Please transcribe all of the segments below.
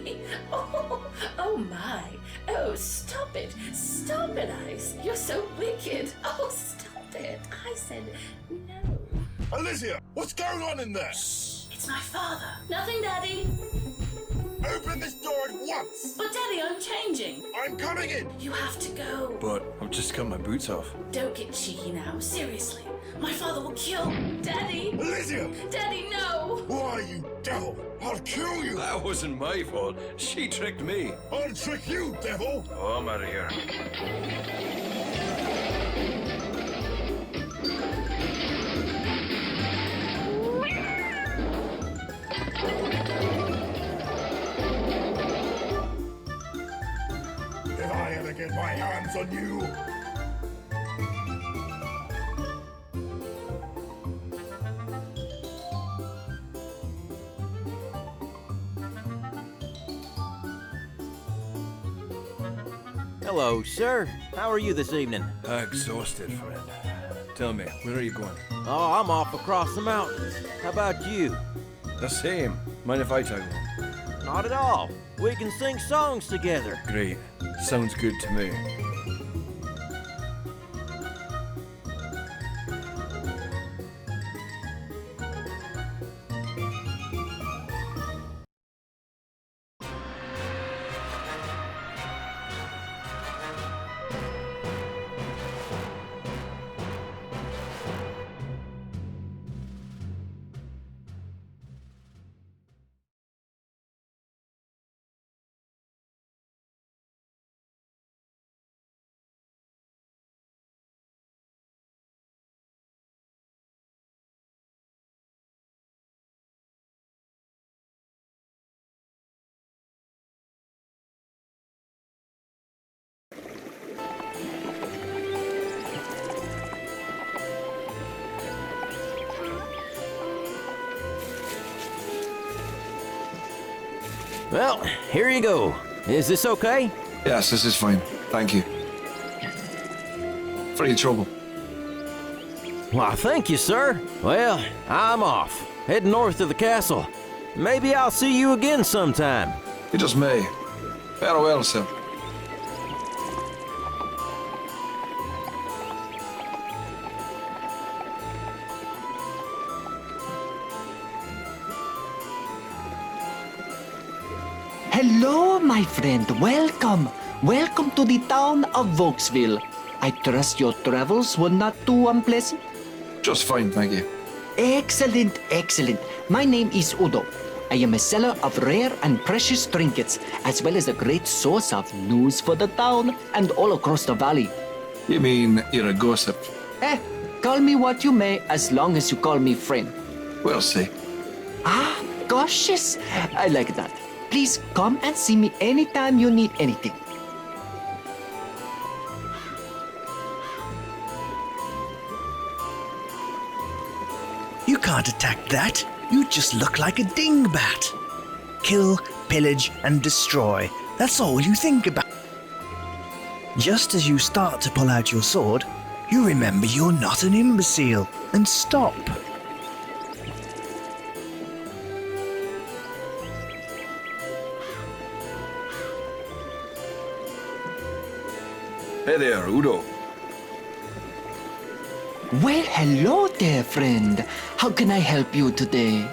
Daddy. Oh my. Oh, stop it. Stop it, Ice. You're so wicked. Oh, stop it. I said no. Alicia, what's going on in there? It's my father. Nothing, Daddy. Open this door at once! But, Daddy, I'm changing. I'm coming in! You have to go. But I've just got my boots off. Don't get cheeky now. Seriously. My father will kill. Daddy. Alicia! Daddy, no. Why, you devil! I'll kill you! That wasn't my fault. She tricked me. I'll trick you, devil! Oh, I'm out of here. If I ever get my hands on you... Hello, sir. How are you this evening? Exhausted, friend. Tell me, where are you going? Oh, I'm off across the mountains. How about you? The same. Mind if I tag along? Not at all. We can sing songs together. Great. Sounds good to me. Well, here you go. Is this okay? Yes, this is fine. Thank you. For your trouble. Why, thank you, sir. Well, I'm off. Heading north of the castle. Maybe I'll see you again sometime. You just may. Farewell, sir. Hello, my friend. Welcome. Welcome to the town of Vokesville. I trust your travels were not too unpleasant? Just fine, thank you. Excellent, excellent. My name is Udo. I am a seller of rare and precious trinkets, as well as a great source of news for the town and all across the valley. You mean you're a gossip? Call me what you may, as long as you call me friend. We'll see. Ah, cautious. I like that. Please come and see me anytime you need anything. You can't attack that. You just look like a dingbat. Kill, pillage, and destroy. That's all you think about. Just as you start to pull out your sword, you remember you're not an imbecile and stop. Hey there, Udo. Well, hello there, friend. How can I help you today?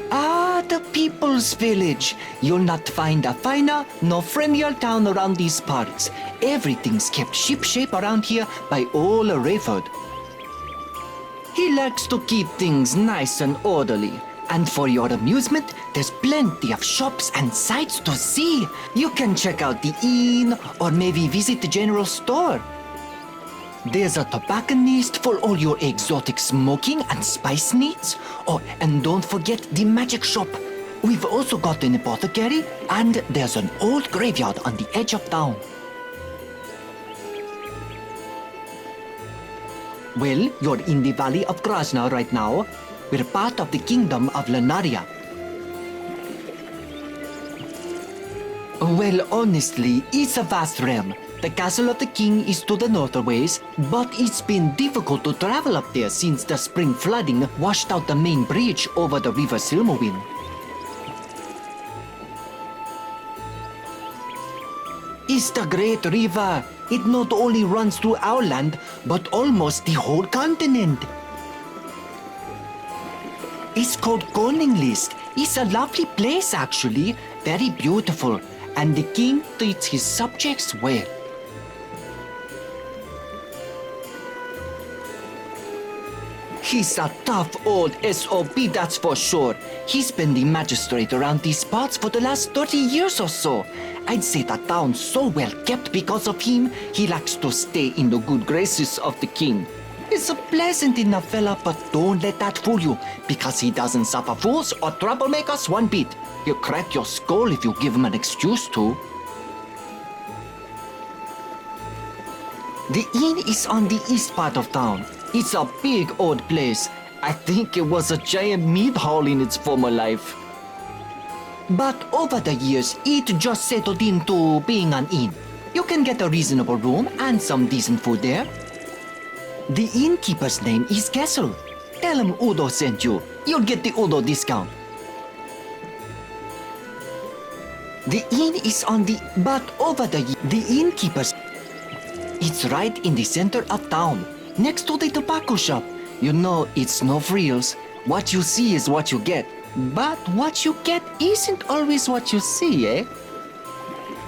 Ah, the People's Village. You'll not find a finer nor friendlier town around these parts. Everything's kept shipshape around here by old Rayford. He likes to keep things nice and orderly. And for your amusement, there's plenty of shops and sights to see. You can check out the inn or maybe visit the general store. There's a tobacconist for all your exotic smoking and spice needs. Oh, and don't forget the magic shop. We've also got an apothecary, and there's an old graveyard on the edge of town. Well, you're in the Valley of Krasna right now. We're part of the Kingdom of Lunaria. Well, honestly, it's a vast realm. The castle of the king is to the north a ways, but it's been difficult to travel up there since the spring flooding washed out the main bridge over the river Silmawind. It's the Great River. It not only runs through our land, but almost the whole continent. It's called Corninglist. It's a lovely place, actually. Very beautiful. And the king treats his subjects well. He's a tough old SOB, that's for sure. He's been the magistrate around these parts for the last 30 years or so. I'd say the town's so well kept because of him, he likes to stay in the good graces of the king. He's a pleasant enough fella, but don't let that fool you, because he doesn't suffer fools or troublemakers one bit. He'll crack your skull if you give him an excuse to. The inn is on the east part of town. It's a big old place. I think it was a giant meat hall in its former life. But over the years, it just settled into being an inn. You can get a reasonable room and some decent food there. The innkeeper's name is Kessel. Tell him Udo sent you. You'll get the Udo discount. The inn is on the... But over the innkeeper's... It's right in the center of town, next to the tobacco shop. You know, it's no frills. What you see is what you get. But what you get isn't always what you see, eh?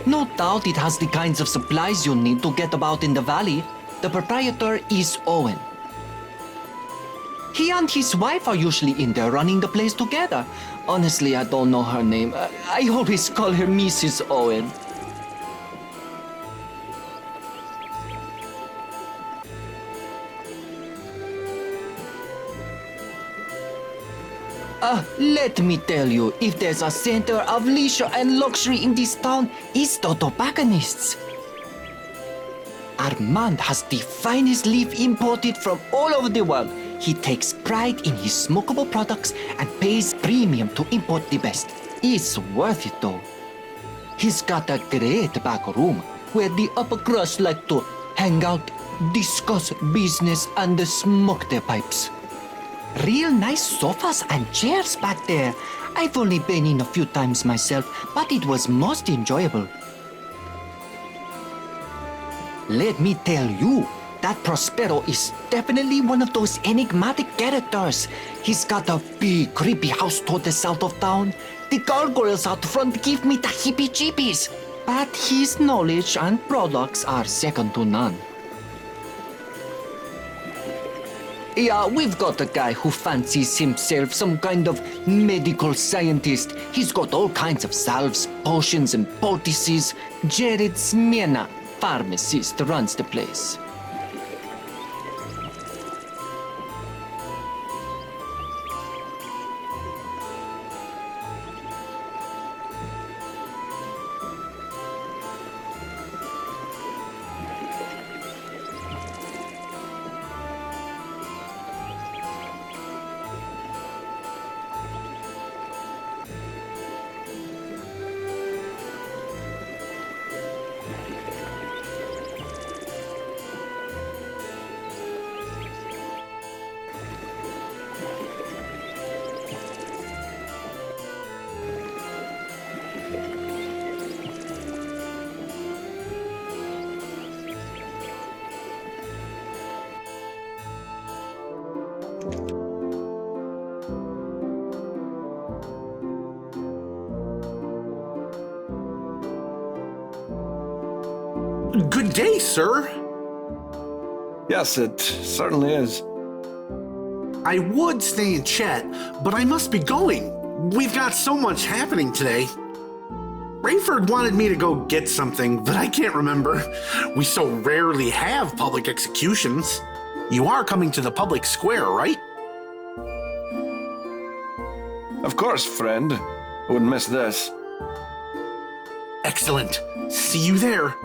No doubt it has the kinds of supplies you need to get about in the valley. The proprietor is Owen. He and his wife are usually in there running the place together. Honestly, I don't know her name. I always call her Mrs. Owen. Let me tell you, if there's a center of leisure and luxury in this town, it's the tobacconists. Armand has the finest leaf imported from all over the world. He takes pride in his smokable products and pays premium to import the best. It's worth it though. He's got a great back room where the upper crust like to hang out, discuss business and smoke their pipes. Real nice sofas and chairs back there. I've only been in a few times myself, but it was most enjoyable. Let me tell you, that Prospero is definitely one of those enigmatic characters. He's got a big, creepy house toward the south of town. The gargoyles out front give me the heebie-jeebies. But his knowledge and products are second to none. Yeah, we've got a guy who fancies himself some kind of medical scientist. He's got all kinds of salves, potions, and poultices. Jared Smyrna, pharmacist, runs the place. Good day, sir. Yes, it certainly is. I would stay and chat, but I must be going. We've got so much happening today. Rayford wanted me to go get something, but I can't remember. We so rarely have public executions. You are coming to the public square, right? Of course, friend. I wouldn't miss this. Excellent. See you there.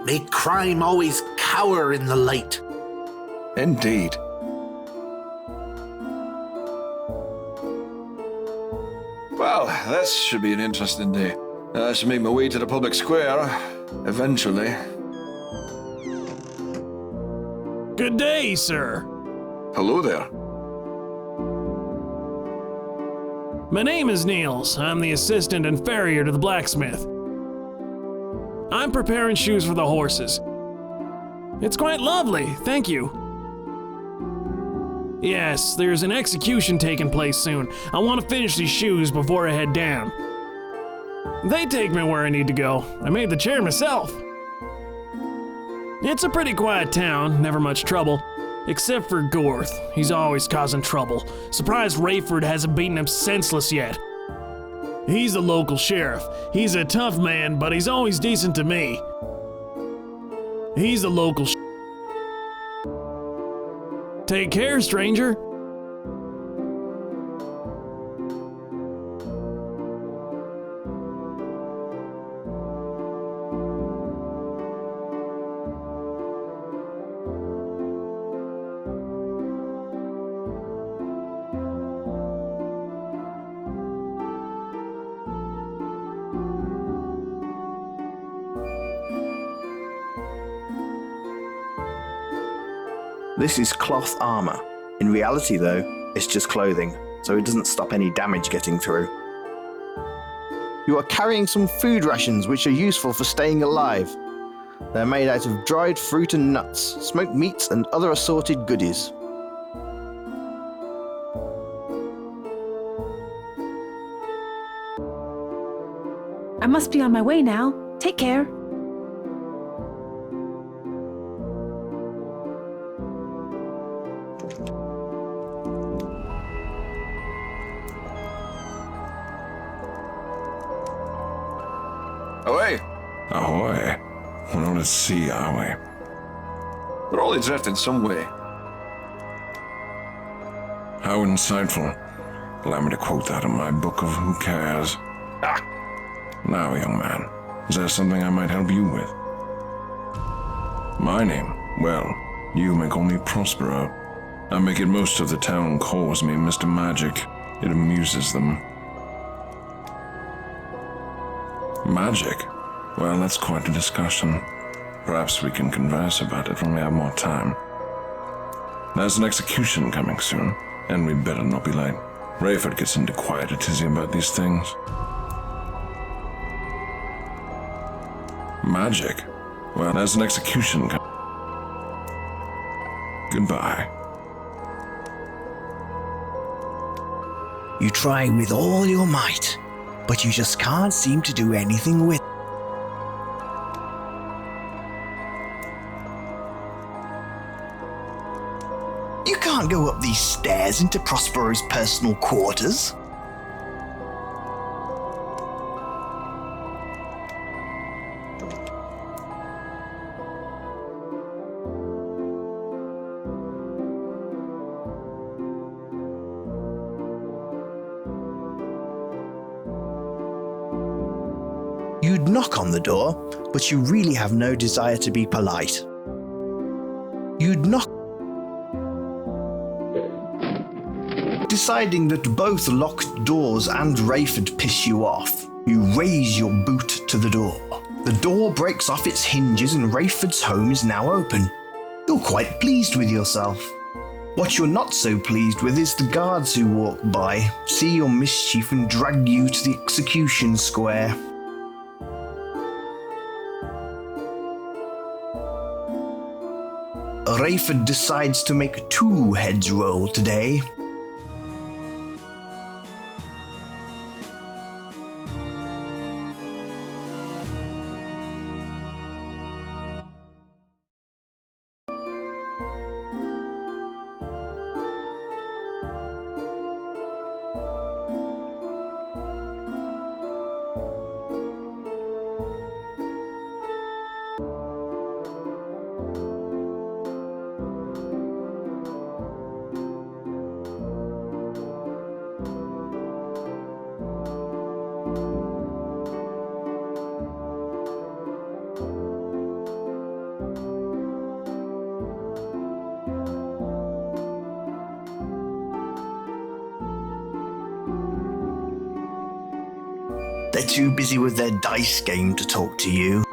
May crime always cower in the light. Indeed. Well, this should be an interesting day. I should make my way to the public square, eventually. Good day, sir. Hello there. My name is Niels. I'm the assistant and farrier to the blacksmith. I'm preparing shoes for the horses. It's quite lovely, thank you. Yes, there's an execution taking place soon. I want to finish these shoes before I head down. They take me where I need to go. I made the chair myself. It's a pretty quiet town, never much trouble. Except for Gorth. He's always causing trouble. Surprised Rayford hasn't beaten him senseless yet. He's the local sheriff. He's a tough man, but he's always decent to me. He's the local Take care, stranger. This is cloth armor. In reality, though, it's just clothing, so it doesn't stop any damage getting through. You are carrying some food rations which are useful for staying alive. They're made out of dried fruit and nuts, smoked meats, and other assorted goodies. I must be on my way now. Take care. Away! Ahoy. Well, let's see, are we? We're all adrift in some way. How insightful. Allow me to quote that in my book of Who Cares. Ah! Now, young man, is there something I might help you with? My name? Well, you may call me Prospero. I make it most of the town calls me Mr. Magic. It amuses them. Magic? Well, that's quite a discussion. Perhaps we can converse about it when we have more time. There's an execution coming soon, and we'd better not be late. Rayford gets into quite a tizzy about these things. Magic? Well, there's an execution coming. Goodbye. You try with all your might, but you just can't seem to do anything with it. You can't go up these stairs into Prospero's personal quarters. You'd knock on the door, but you really have no desire to be polite. You'd knock, deciding that both locked doors and Rayford piss you off. You raise your boot to the door. The door breaks off its hinges and Rayford's home is now open. You're quite pleased with yourself. What you're not so pleased with is the guards who walk by, see your mischief and drag you to the execution square. Rayford decides to make 2 heads roll today. They're too busy with their dice game to talk to you.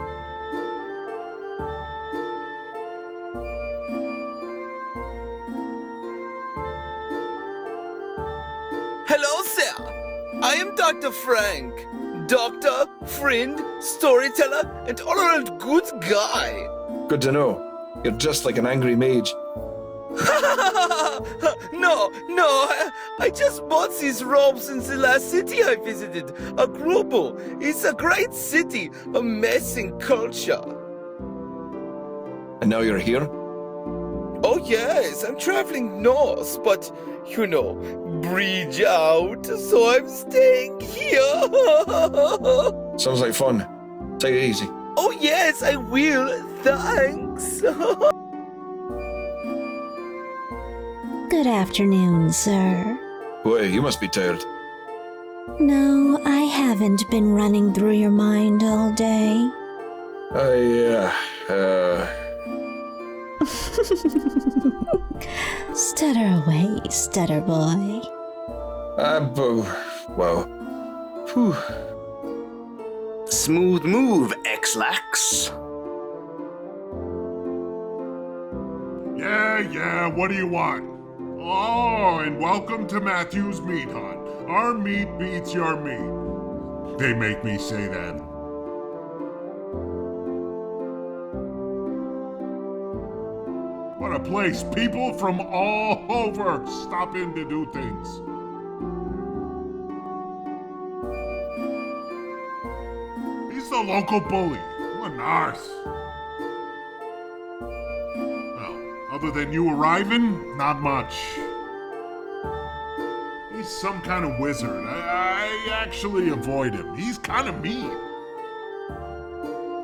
I am Dr. Frank. Doctor, friend, storyteller, and all-around good guy. Good to know. You're just like an angry mage. No, I just bought these robes in the last city I visited, Agrubo. It's a great city, amazing culture. And now you're here? Oh yes, I'm traveling north, but, you know, bridge out, so I'm staying here. Sounds like fun. Take it easy. Oh yes, I will, thanks. Good afternoon, sir. Boy, you must be tired. No, I haven't been running through your mind all day. Stutter away, stutter boy. Well. Whew. Smooth move, X-Lax. Yeah, what do you want? Oh, and welcome to Matthew's Meat Hunt. Our meat beats your meat. They make me say that. What a place. People from all over stop in to do things. He's the local bully. What an arse. Other than you arriving, not much. He's some kind of wizard. I actually avoid him. He's kind of mean.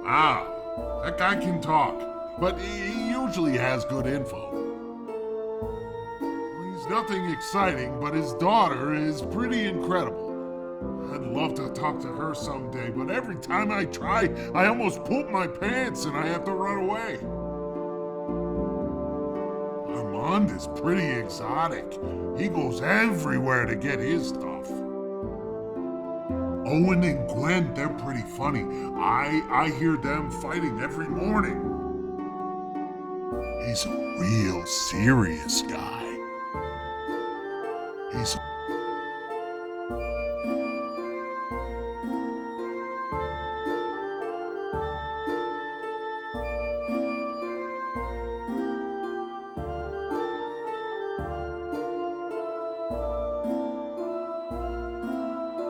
Wow, that guy can talk, but he usually has good info. He's nothing exciting, but his daughter is pretty incredible. I'd love to talk to her someday, but every time I try, I almost poop my pants and I have to run away. Armand is pretty exotic. He goes everywhere to get his stuff. Owen and Gwen, they're pretty funny. I hear them fighting every morning. He's a real serious guy. He's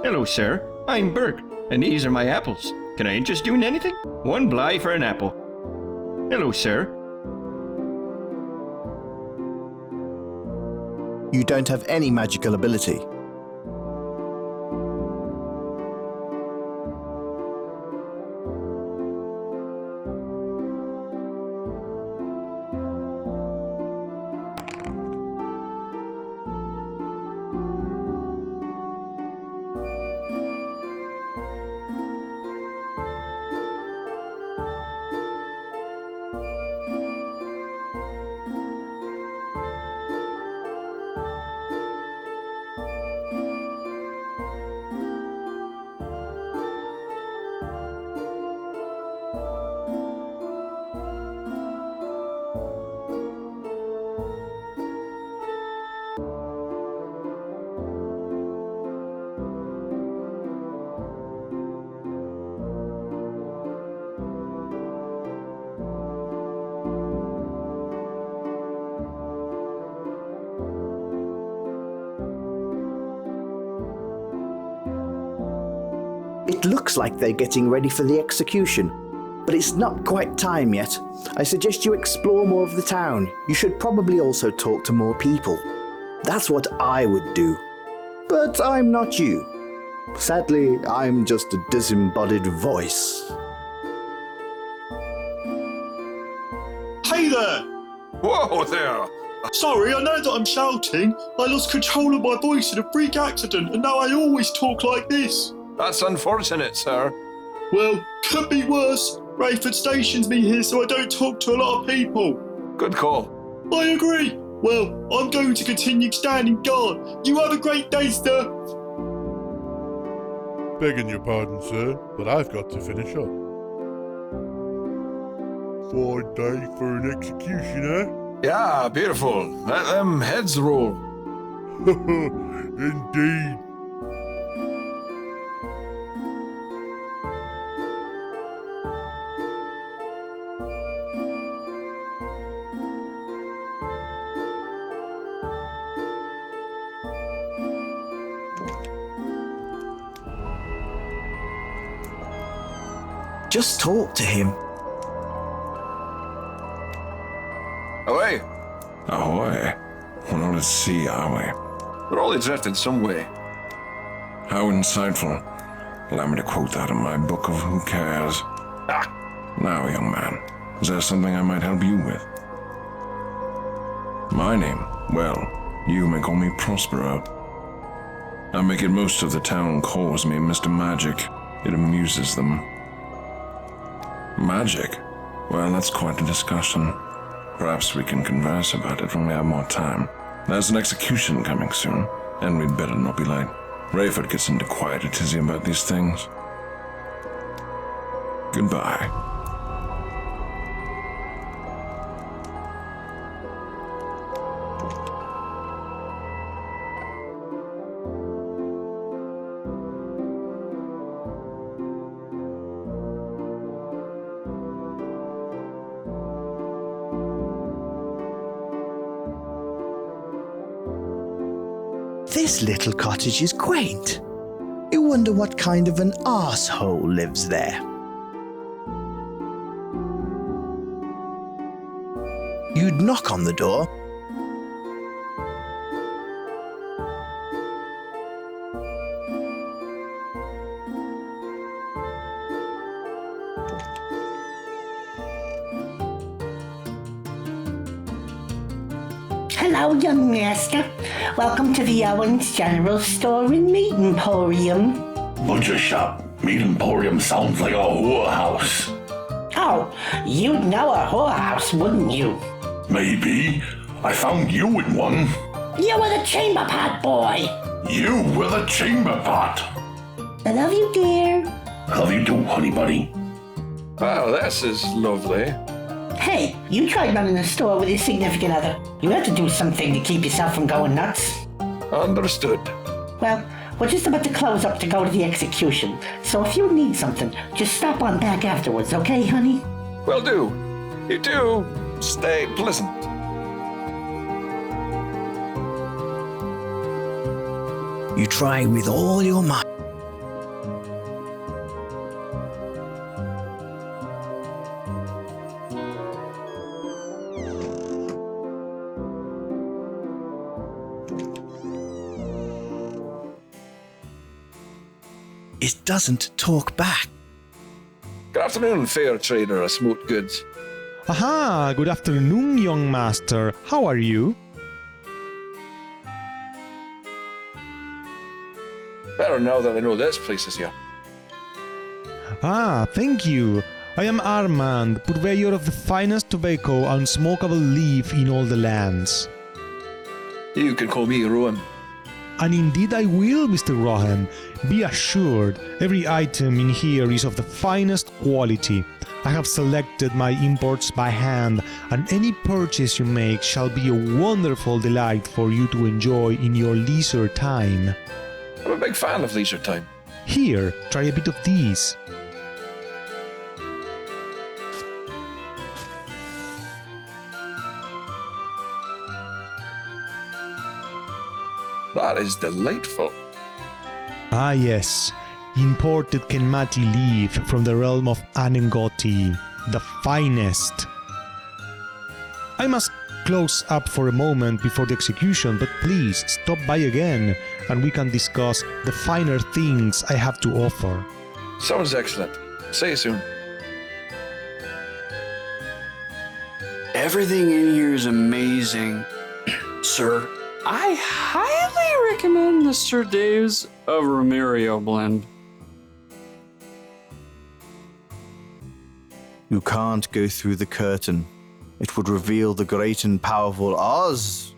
Hello, sir. I'm Burke, and these are my apples. Can I interest you in anything? One bly for an apple. Hello, sir. You don't have any magical ability. It looks like they're getting ready for the execution, but it's not quite time yet. I suggest you explore more of the town. You should probably also talk to more people. That's what I would do. But I'm not you. Sadly, I'm just a disembodied voice. Hey there! Whoa there! Sorry, I know that I'm shouting. I lost control of my voice in a freak accident, and now I always talk like this. That's unfortunate, sir. Well, could be worse. Rayford stations me here so I don't talk to a lot of people. Good call. I agree. Well, I'm going to continue standing guard. You have a great day, sir. Begging your pardon, sir, but I've got to finish up. Fine day for an execution, eh? Yeah, beautiful. Let them heads roll. Indeed. Just talk to him. Away! Ahoy. We're not at sea, are we? We're all adrift in some way. How insightful. Allow me to quote that in my book of Who Cares. Now, young man, is there something I might help you with? My name? Well, you may call me Prospero. I make it most of the town calls me Mr. Magic. It amuses them. Magic? Well, that's quite a discussion. Perhaps we can converse about it when we have more time. There's an execution coming soon, and we'd better not be late. Rayford gets into quite a tizzy about these things. Goodbye. This little cottage is quaint. You wonder what kind of an arsehole lives there. You'd knock on the door. Hello, young master. Welcome to the Owens General Store and Meat Emporium. Butcher shop. Meat Emporium sounds like a whorehouse. Oh, you'd know a whorehouse, wouldn't you? Maybe. I found you in one. You were the chamber pot boy. You were the chamber pot. I love you, dear. Love you too, honey buddy. Wow, this is lovely. Hey, you tried running a store with your significant other. You have to do something to keep yourself from going nuts. Understood. Well, we're just about to close up to go to the execution. So if you need something, just stop on back afterwards, okay, honey? Will do. You do. Stay pleasant. You try with all your might. It doesn't talk back. Good afternoon, fair trader of smoked goods. Aha, good afternoon, young master. How are you? Better now that I know this place is here. Ah, thank you. I am Armand, purveyor of the finest tobacco and smokable leaf in all the lands. You can call me Rowan. And indeed I will, Mr. Rohan. Be assured, every item in here is of the finest quality. I have selected my imports by hand, and any purchase you make shall be a wonderful delight for you to enjoy in your leisure time. I'm a big fan of leisure time. Here, try a bit of these. That is delightful. Ah yes, imported Kenmati leaf from the realm of Anengoti, the finest. I must close up for a moment before the execution, but please stop by again and we can discuss the finer things I have to offer. Sounds excellent. See you soon. Everything in here is amazing, sir. I highly recommend the Sir Dave's of Remerio blend. You can't go through the curtain. It would reveal the great and powerful Oz.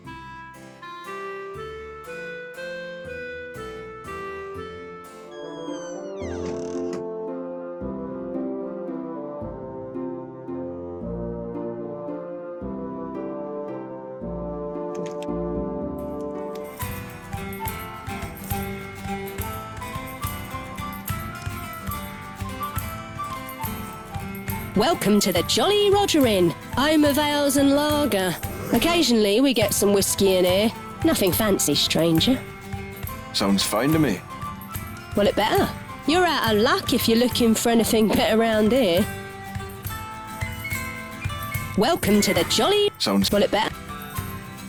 Welcome to the Jolly Roger Inn. Home of ales and lager. Occasionally we get some whiskey in here. Nothing fancy, stranger. Sounds fine to me. Well, it better. You're out of luck if you're looking for anything better around here. Welcome to the Jolly... Sounds... Well, it better.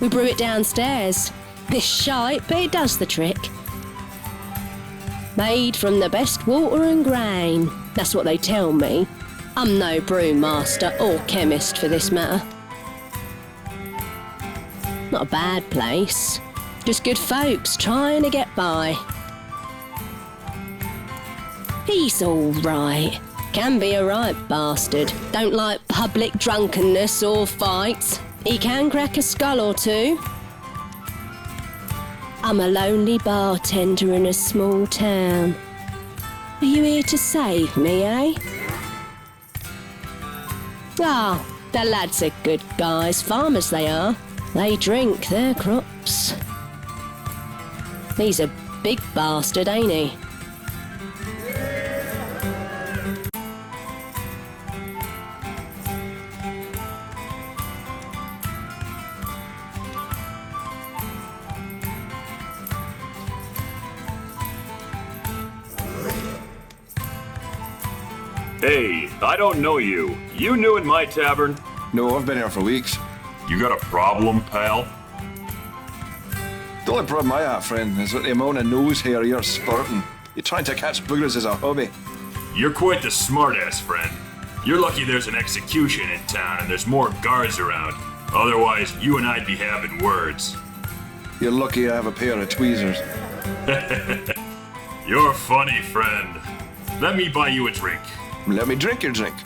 We brew it downstairs. This shite, but it does the trick. Made from the best water and grain. That's what they tell me. I'm no brewmaster or chemist for this matter. Not a bad place. Just good folks trying to get by. He's all right. Can be a right bastard. Don't like public drunkenness or fights. He can crack a skull or two. I'm a lonely bartender in a small town. Are you here to save me, eh? Ah, the lads are good guys, farmers they are. They drink their crops. He's a big bastard, ain't he? Hey, I don't know you. You new in my tavern? No, I've been here for weeks. You got a problem, pal? The only problem I have, friend, is with the amount of nose hair you're sporting. You're trying to catch boogers as a hobby. You're quite the smartass, friend. You're lucky there's an execution in town and there's more guards around. Otherwise, you and I'd be having words. You're lucky I have a pair of tweezers. You're funny, friend. Let me buy you a drink. Let me drink your drink.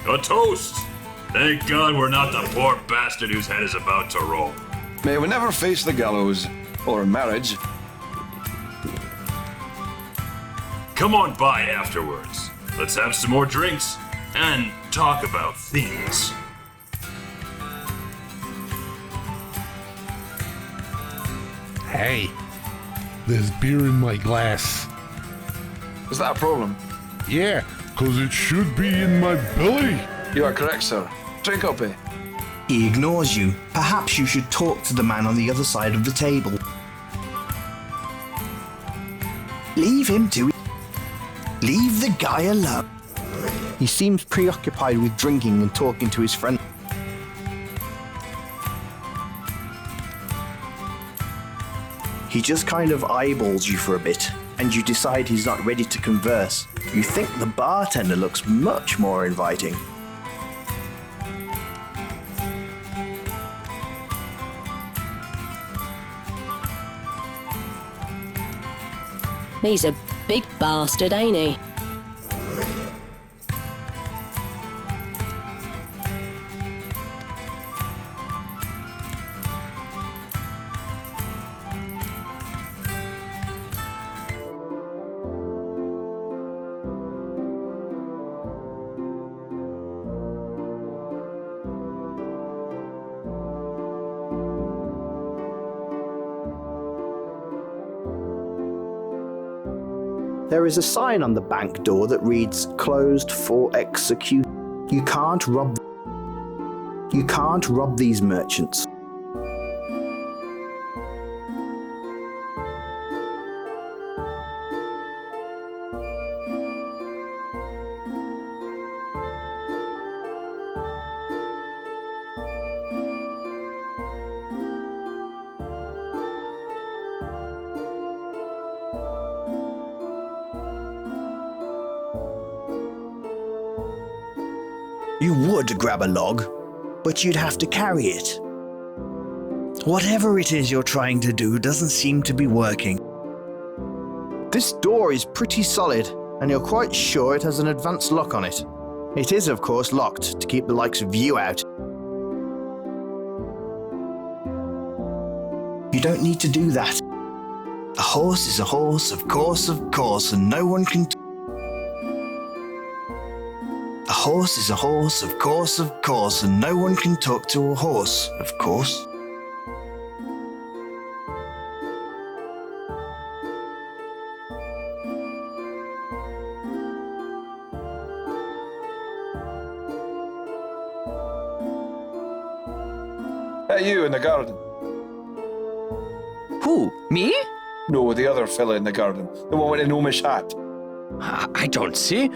A toast! Thank God we're not the poor bastard whose head is about to roll. May we never face the gallows, or marriage. Come on by afterwards. Let's have some more drinks and talk about things. Hey, there's beer in my glass. Is that a problem? Yeah, 'cause it should be in my belly. You are correct, sir. Drink up, eh? He ignores you. Perhaps you should talk to the man on the other side of the table. Leave him to it. Leave the guy alone. He seems preoccupied with drinking and talking to his friend. He just kind of eyeballs you for a bit, and you decide he's not ready to converse. You think the bartender looks much more inviting. He's a big bastard, ain't he? There is a sign on the bank door that reads, "Closed for execution." You can't rob these merchants. You would grab a log, but you'd have to carry it. Whatever it is you're trying to do doesn't seem to be working. This door is pretty solid, and you're quite sure it has an advanced lock on it. It is, of course, locked to keep the likes of you out. You don't need to do that. A horse is a horse, of course, and no one can... A horse is a horse, of course, and no one can talk to a horse, of course. Hey, you in the garden. Who? Me? No, the other fella in the garden. The one with the gnomish hat. I don't see.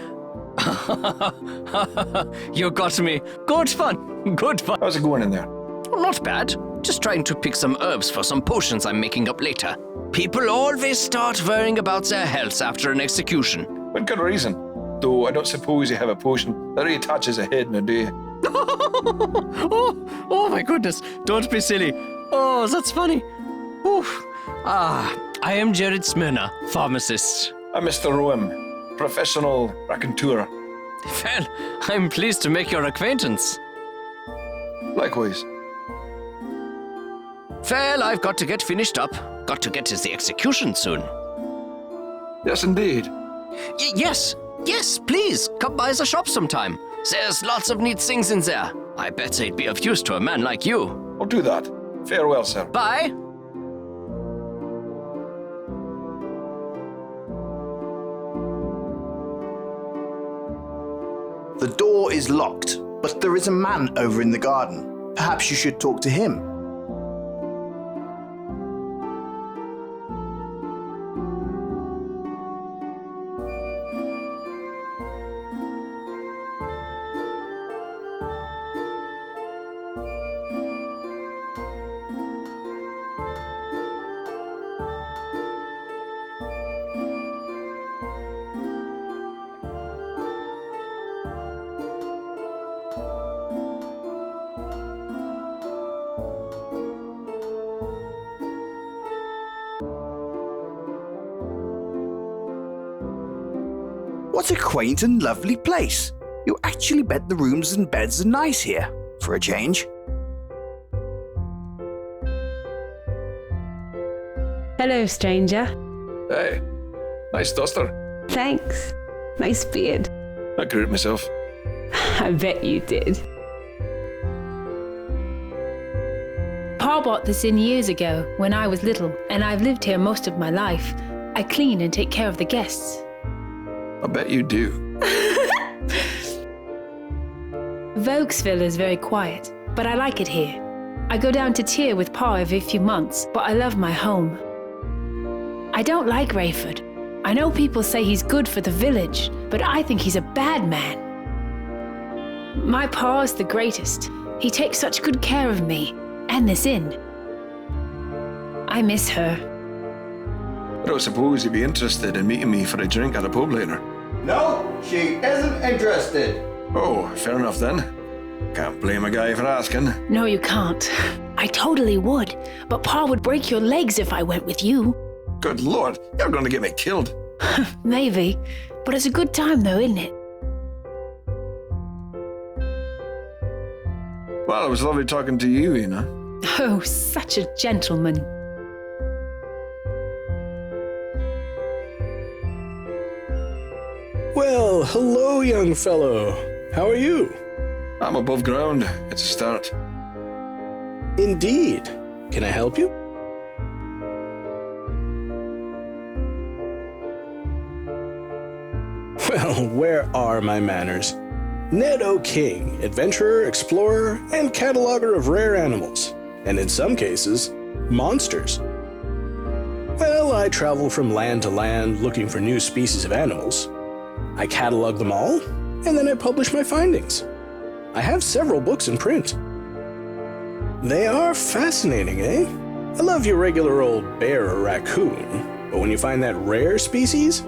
You got me. Good fun. Good fun. How's it going in there? Not bad. Just trying to pick some herbs for some potions I'm making up later. People always start worrying about their health after an execution. With good reason. Though I don't suppose you have a potion that reattaches a head in a day. Oh my goodness. Don't be silly. Oh, that's funny. Oof. I am Jared Smyrna, pharmacist. I'm Mr. Roem, professional raconteur. Well, I'm pleased to make your acquaintance. Likewise. Well, I've got to get finished up. Got to get to the execution soon. Yes, indeed. Yes, please, come by the shop sometime. There's lots of neat things in there. I bet they'd be of use to a man like you. I'll do that. Farewell, sir. Bye. The door is locked, but there is a man over in the garden. Perhaps you should talk to him. What a quaint and lovely place. You actually bet the rooms and beds are nice here, for a change. Hello, stranger. Hey, nice duster. Thanks. Nice beard. I grew it myself. I bet you did. Pa bought this in years ago when I was little, and I've lived here most of my life. I clean and take care of the guests. I bet you do. Vokesville is very quiet, but I like it here. I go down to Tyr with Pa every few months, but I love my home. I don't like Rayford. I know people say he's good for the village, but I think he's a bad man. My Pa's the greatest. He takes such good care of me, and this inn. I miss her. I don't suppose you'd be interested in meeting me for a drink at a pub later. No, she isn't interested. Oh, fair enough then. Can't blame a guy for asking. No, you can't. I totally would, but Pa would break your legs if I went with you. Good lord, you're going to get me killed. Maybe, but it's a good time though, isn't it? Well, it was lovely talking to you, Ina. Oh, such a gentleman. Well, hello, young fellow. How are you? I'm above ground. It's a start. Indeed. Can I help you? Well, where are my manners? Ned O'King, adventurer, explorer, and cataloger of rare animals, and in some cases, monsters. Well, I travel from land to land looking for new species of animals. I catalog them all, and then I publish my findings. I have several books in print. They are fascinating, eh? I love your regular old bear or raccoon, but when you find that rare species,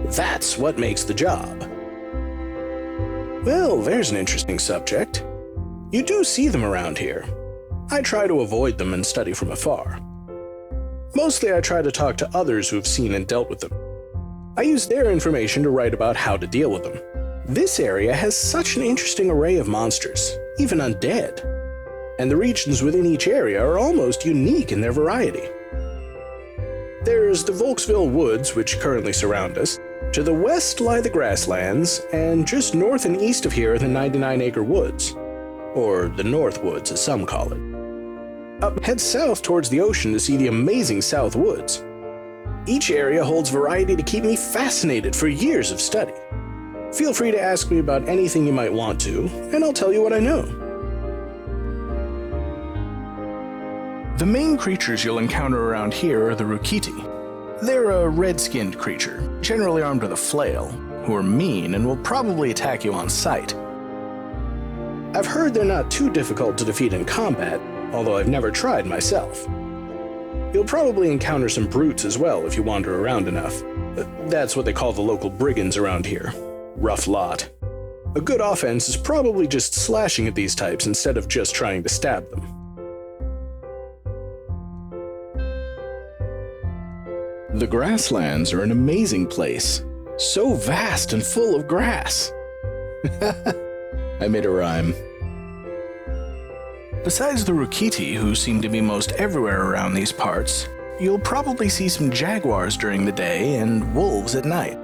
that's what makes the job. Well, there's an interesting subject. You do see them around here. I try to avoid them and study from afar. Mostly I try to talk to others who have seen and dealt with them. I use their information to write about how to deal with them. This area has such an interesting array of monsters, even undead. And the regions within each area are almost unique in their variety. There's the Volksville Woods, which currently surround us. To the west lie the grasslands, and just north and east of here are the 99-acre woods. Or the North Woods, as some call it. Head south towards the ocean to see the amazing South Woods. Each area holds variety to keep me fascinated for years of study. Feel free to ask me about anything you might want to, and I'll tell you what I know. The main creatures you'll encounter around here are the Rukiti. They're a red-skinned creature, generally armed with a flail, who are mean and will probably attack you on sight. I've heard they're not too difficult to defeat in combat, although I've never tried myself. You'll probably encounter some brutes as well if you wander around enough. That's what they call the local brigands around here. Rough lot. A good offense is probably just slashing at these types instead of just trying to stab them. The grasslands are an amazing place. So vast and full of grass. I made a rhyme. Besides the Rukiti, who seem to be most everywhere around these parts, you'll probably see some jaguars during the day and wolves at night.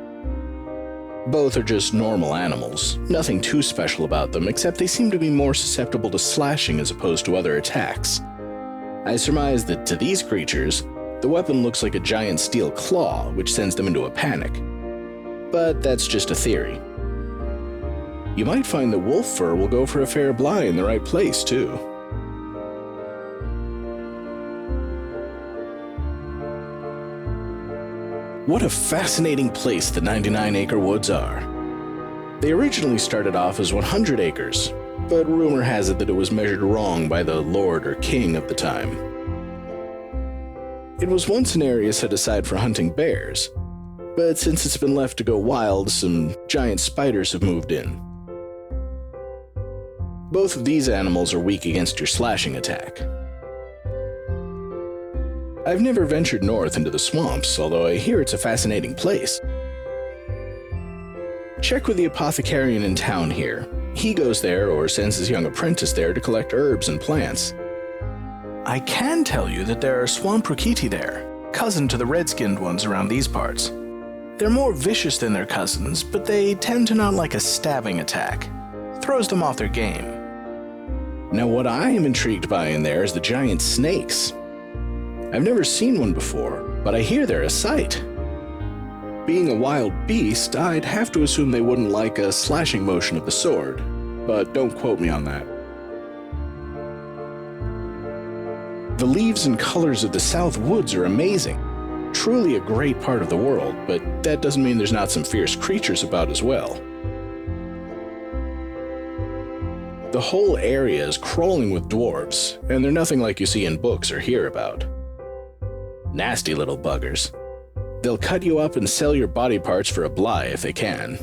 Both are just normal animals, nothing too special about them except they seem to be more susceptible to slashing as opposed to other attacks. I surmise that to these creatures, the weapon looks like a giant steel claw which sends them into a panic. But that's just a theory. You might find that wolf fur will go for a fair bly in the right place too. What a fascinating place the 99-acre woods are. They originally started off as 100 acres, but rumor has it that it was measured wrong by the lord or king of the time. It was once an area set aside for hunting bears, but since it's been left to go wild, some giant spiders have moved in. Both of these animals are weak against your slashing attack. I've never ventured north into the swamps, although I hear it's a fascinating place. Check with the apothecarian in town here. He goes there or sends his young apprentice there to collect herbs and plants. I can tell you that there are swamp Rukiti there, cousin to the red-skinned ones around these parts. They're more vicious than their cousins, but they tend to not like a stabbing attack. Throws them off their game. Now what I am intrigued by in there is the giant snakes. I've never seen one before, but I hear they're a sight. Being a wild beast, I'd have to assume they wouldn't like a slashing motion of the sword, but don't quote me on that. The leaves and colors of the South Woods are amazing. Truly a great part of the world, but that doesn't mean there's not some fierce creatures about as well. The whole area is crawling with dwarves, and they're nothing like you see in books or hear about. Nasty little buggers. They'll cut you up and sell your body parts for a bly if they can.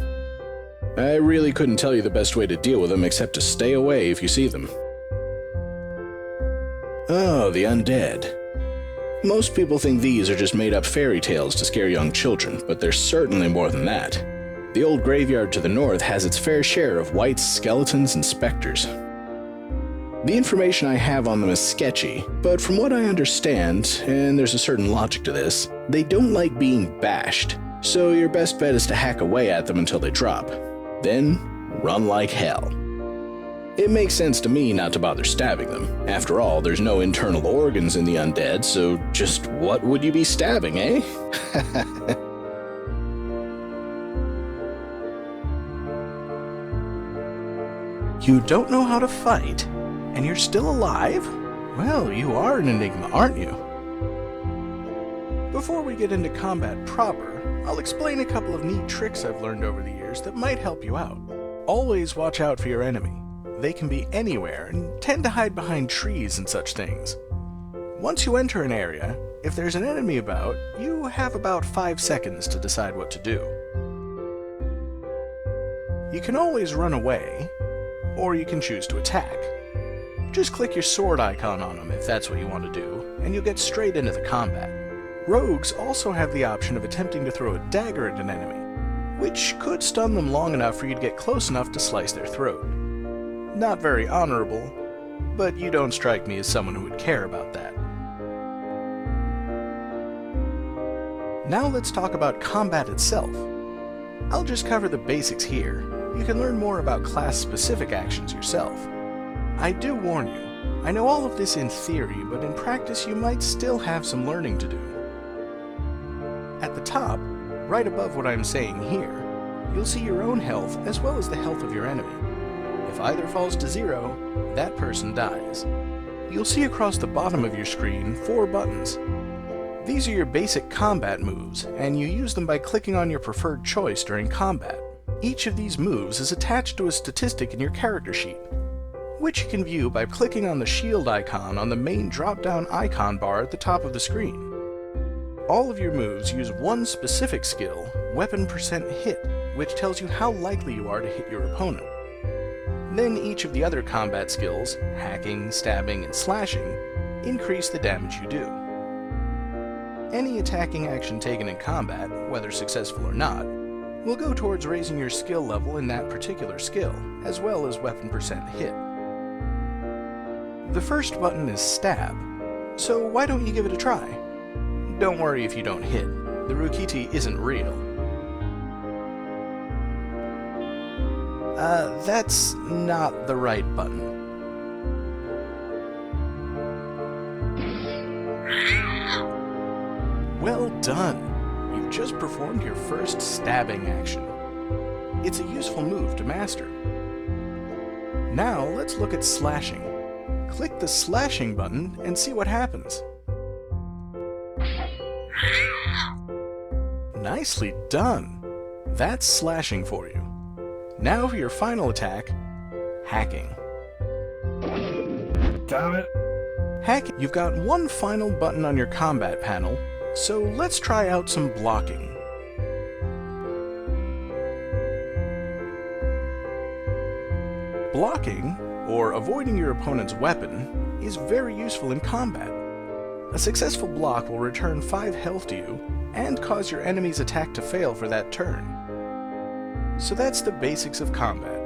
I really couldn't tell you the best way to deal with them except to stay away if you see them. Oh, the undead. Most people think these are just made-up fairy tales to scare young children, but they're certainly more than that. The old graveyard to the north has its fair share of wights, skeletons, and specters. The information I have on them is sketchy, but from what I understand, and there's a certain logic to this, they don't like being bashed, so your best bet is to hack away at them until they drop. Then, run like hell. It makes sense to me not to bother stabbing them. After all, there's no internal organs in the undead, so just what would you be stabbing, eh? You don't know how to fight? And you're still alive? Well, you are an enigma, aren't you? Before we get into combat proper, I'll explain a couple of neat tricks I've learned over the years that might help you out. Always watch out for your enemy. They can be anywhere and tend to hide behind trees and such things. Once you enter an area, if there's an enemy about, you have about 5 seconds to decide what to do. You can always run away, or you can choose to attack. Just click your sword icon on them if that's what you want to do, and you'll get straight into the combat. Rogues also have the option of attempting to throw a dagger at an enemy, which could stun them long enough for you to get close enough to slice their throat. Not very honorable, but you don't strike me as someone who would care about that. Now let's talk about combat itself. I'll just cover the basics here. You can learn more about class-specific actions yourself. I do warn you, I know all of this in theory, but in practice you might still have some learning to do. At the top, right above what I'm saying here, you'll see your own health as well as the health of your enemy. If either falls to 0, that person dies. you'll see across the bottom of your screen 4 buttons. These are your basic combat moves, and you use them by clicking on your preferred choice during combat. Each of these moves is attached to a statistic in your character sheet, which you can view by clicking on the shield icon on the main drop-down icon bar at the top of the screen. All of your moves use one specific skill, weapon percent hit, which tells you how likely you are to hit your opponent. Then each of the other combat skills, hacking, stabbing, and slashing, increase the damage you do. Any attacking action taken in combat, whether successful or not, will go towards raising your skill level in that particular skill, as well as weapon percent hit. The first button is stab, so why don't you give it a try? Don't worry if you don't hit, the Rukiti isn't real. That's not the right button. Well done! You've just performed your first stabbing action. It's a useful move to master. Now let's look at slashing. Click the slashing button and see what happens. Nicely done! That's slashing for you. Now for your final attack, hacking. Damn it! Hacking. You've got one final button on your combat panel, so let's try out some blocking. Blocking, or avoiding your opponent's weapon, is very useful in combat. A successful block will return 5 health to you and cause your enemy's attack to fail for that turn. So that's the basics of combat.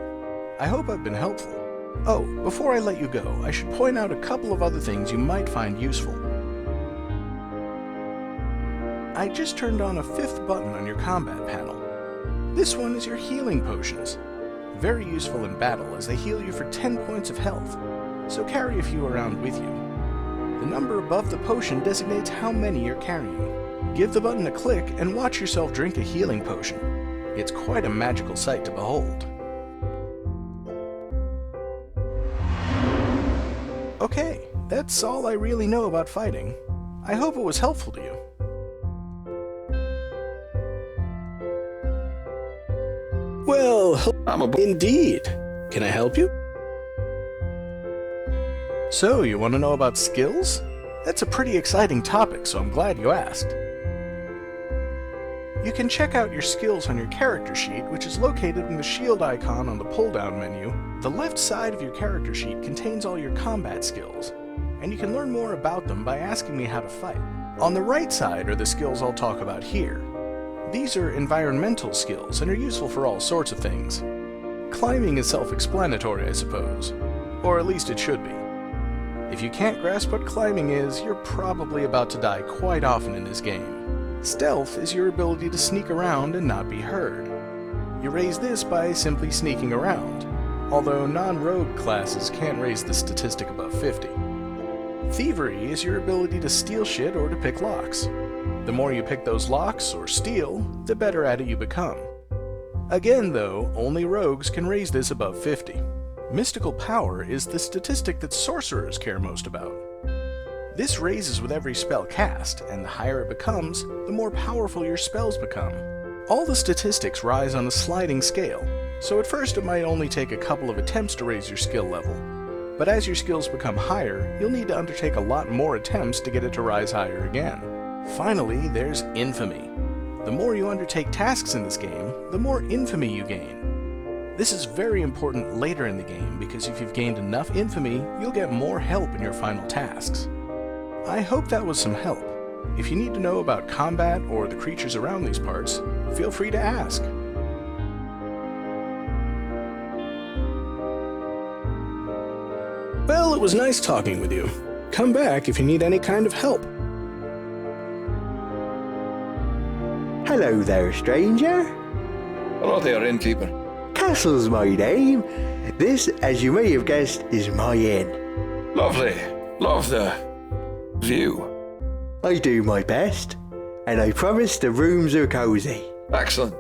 I hope I've been helpful. Oh, before I let you go, I should point out a couple of other things you might find useful. I just turned on a 5th button on your combat panel. This one is your healing potions. Very useful in battle as they heal you for 10 points of health, so carry a few around with you. The number above the potion designates how many you're carrying. Give the button a click and watch yourself drink a healing potion. It's quite a magical sight to behold. Okay, that's all I really know about fighting. I hope it was helpful to you. Well, indeed. Can I help you? So, you want to know about skills? That's a pretty exciting topic, so I'm glad you asked. You can check out your skills on your character sheet, which is located in the shield icon on the pull-down menu. The left side of your character sheet contains all your combat skills, and you can learn more about them by asking me how to fight. On the right side are the skills I'll talk about here. These are environmental skills and are useful for all sorts of things. Climbing is self-explanatory, I suppose. Or at least it should be. If you can't grasp what climbing is, you're probably about to die quite often in this game. Stealth is your ability to sneak around and not be heard. You raise this by simply sneaking around, although non-rogue classes can't raise the statistic above 50. Thievery is your ability to steal shit or to pick locks. The more you pick those locks, or steal, the better at it you become. Again though, only rogues can raise this above 50. Mystical power is the statistic that sorcerers care most about. This raises with every spell cast, and the higher it becomes, the more powerful your spells become. All the statistics rise on a sliding scale, so at first it might only take a couple of attempts to raise your skill level. But as your skills become higher, you'll need to undertake a lot more attempts to get it to rise higher again. Finally, there's infamy. The more you undertake tasks in this game, the more infamy you gain. This is very important later in the game because if you've gained enough infamy, you'll get more help in your final tasks. I hope that was some help. If you need to know about combat or the creatures around these parts, feel free to ask. Well, it was nice talking with you. Come back if you need any kind of help. Hello there, stranger. Hello there, innkeeper. Castle's my name. This, as you may have guessed, is my inn. Lovely. Love the view. I do my best, and I promise the rooms are cosy. Excellent.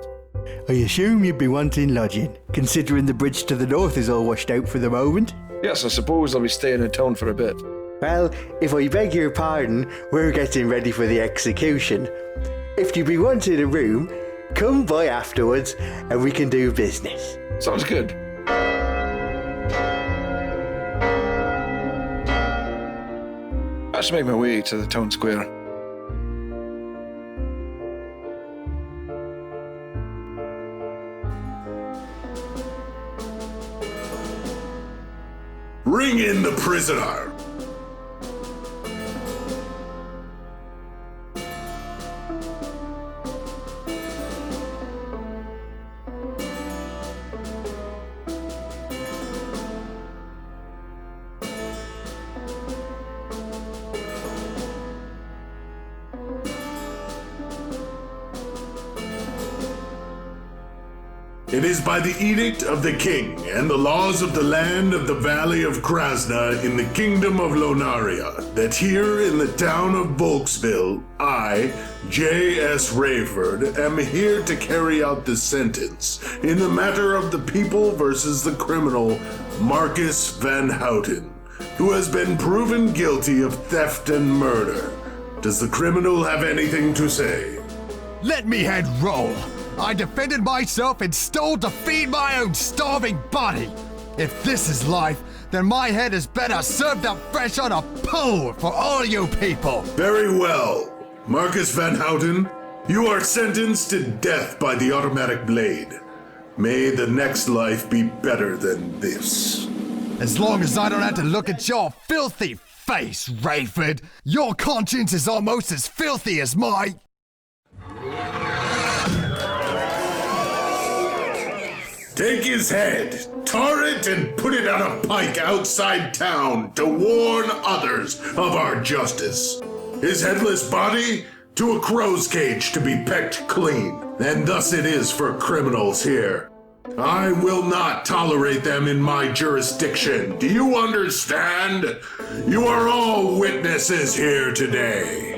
I assume you'd be wanting lodging, considering the bridge to the north is all washed out for the moment? Yes, I suppose I'll be staying in town for a bit. Well, if I beg your pardon, we're getting ready for the execution. If you be wanting a room, come by afterwards and we can do business. Sounds good. Let's make my way to the town square. Bring in the prisoner. It is by the edict of the king and the laws of the land of the Valley of Krasna in the kingdom of Lonaria that here in the town of Volksville, I, J.S. Rayford, am here to carry out the sentence in the matter of the people versus the criminal Marcus Van Houten, who has been proven guilty of theft and murder. Does the criminal have anything to say? Let me head roll. I defended myself and stole to feed my own starving body. If this is life, then my head is better served up fresh on a pole for all you people. Very well. Marcus Van Houten, you are sentenced to death by the automatic blade. May the next life be better than this. As long as I don't have to look at your filthy face, Rayford, your conscience is almost as filthy as my... Take his head, tar it, and put it on a pike outside town to warn others of our justice. His headless body to a crow's cage to be pecked clean. And thus it is for criminals here. I will not tolerate them in my jurisdiction. Do you understand? You are all witnesses here today.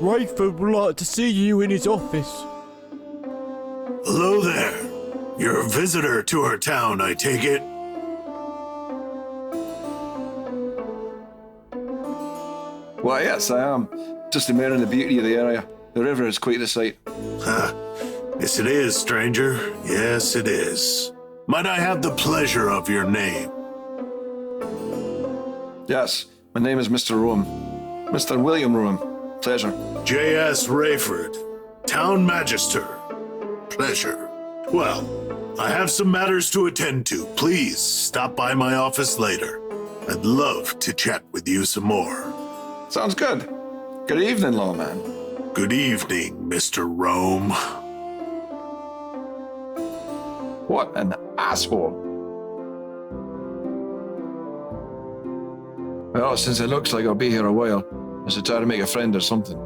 Rayford would like to see you in his office. Hello there. You're a visitor to our town, I take it? Why, yes, I am. Just admiring the beauty of the area. The river is quite the sight. Yes, it is, stranger. Yes, it is. Might I have the pleasure of your name? Yes, my name is Mr. Rome. Mr. William Rome. Pleasure. J.S. Rayford, Town Magister. Pleasure. Well, I have some matters to attend to. Please stop by my office later. I'd love to chat with you some more. Sounds good. Good evening, lawman. Good evening, Mr. Rome. What an asshole. Well, since it looks like I'll be here a while, I should try to make a friend or something.